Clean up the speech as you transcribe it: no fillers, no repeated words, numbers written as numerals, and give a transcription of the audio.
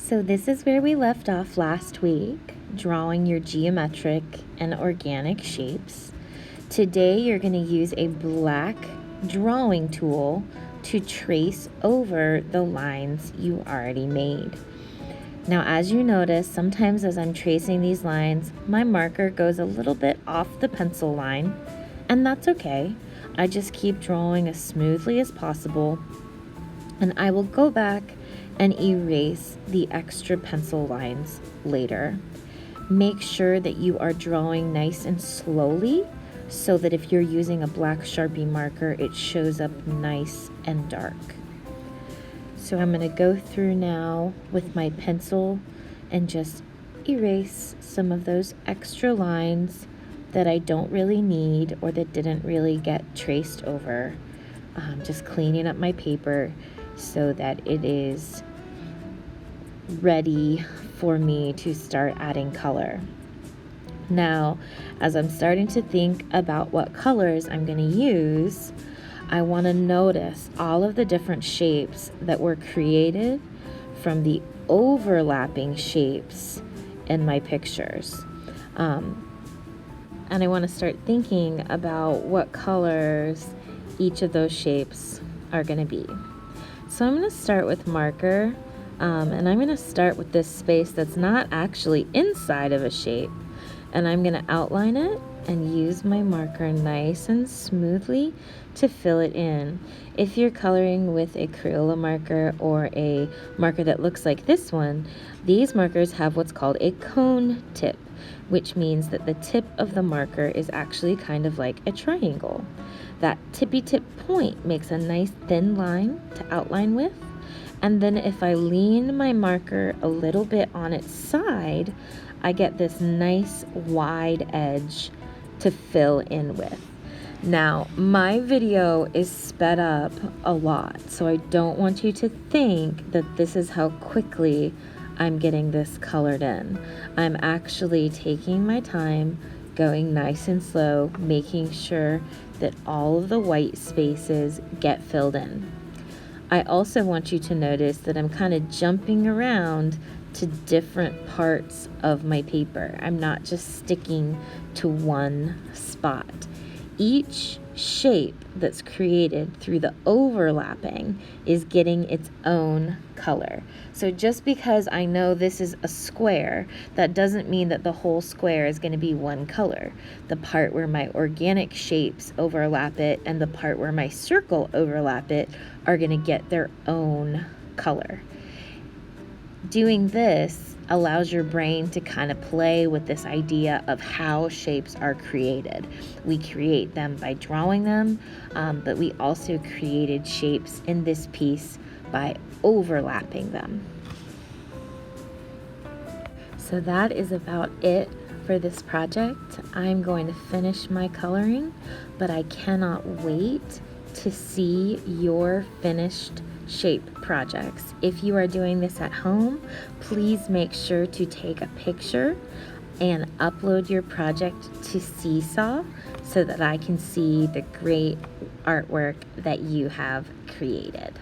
So this is where we left off last week, drawing your geometric and organic shapes. Today you're going to use a black drawing tool to trace over the lines you already made. Now, as you notice, sometimes as I'm tracing these lines, my marker goes a little bit off the pencil line, and that's okay. I just keep drawing as smoothly as possible, and I will go back and erase the extra pencil lines later. Make sure that you are drawing nice and slowly so that if you're using a black Sharpie marker, it shows up nice and dark. So I'm going to go through now with my pencil and just erase some of those extra lines that I don't really need or that didn't really get traced over. Just cleaning up my paper so that it is ready for me to start adding color. Now, as I'm starting to think about what colors I'm going to use, I want to notice all of the different shapes that were created from the overlapping shapes in my pictures. And I want to start thinking about what colors each of those shapes are going to be. So I'm going to start with marker, and I'm going to start with this space that's not actually inside of a shape, and I'm going to outline it and use my marker nice and smoothly to fill it in. If you're coloring with a Crayola marker or a marker that looks like this one, these markers have what's called a cone tip, which means that the tip of the marker is actually kind of like a triangle. That tippy tip point makes a nice thin line to outline with, and then if I lean my marker a little bit on its side, I get this nice wide edge to fill in with. Now, my video is sped up a lot, so I don't want you to think that this is how quickly I'm getting this colored in. I'm actually taking my time, going nice and slow, making sure that all of the white spaces get filled in. I also want you to notice that I'm kind of jumping around to different parts of my paper. I'm not just sticking to one spot. Each shape that's created through the overlapping is getting its own color. So just because I know this is a square, that doesn't mean that the whole square is going to be one color. The part where my organic shapes overlap it and the part where my circle overlap it are going to get their own color. Doing this allows your brain to kind of play with this idea of how shapes are created. We create them by drawing them, but we also created shapes in this piece by overlapping them. So that is about it for this project. I'm going to finish my coloring, but I cannot wait to see your finished shape projects. If you are doing this at home, please make sure to take a picture and upload your project to Seesaw so that I can see the great artwork that you have created.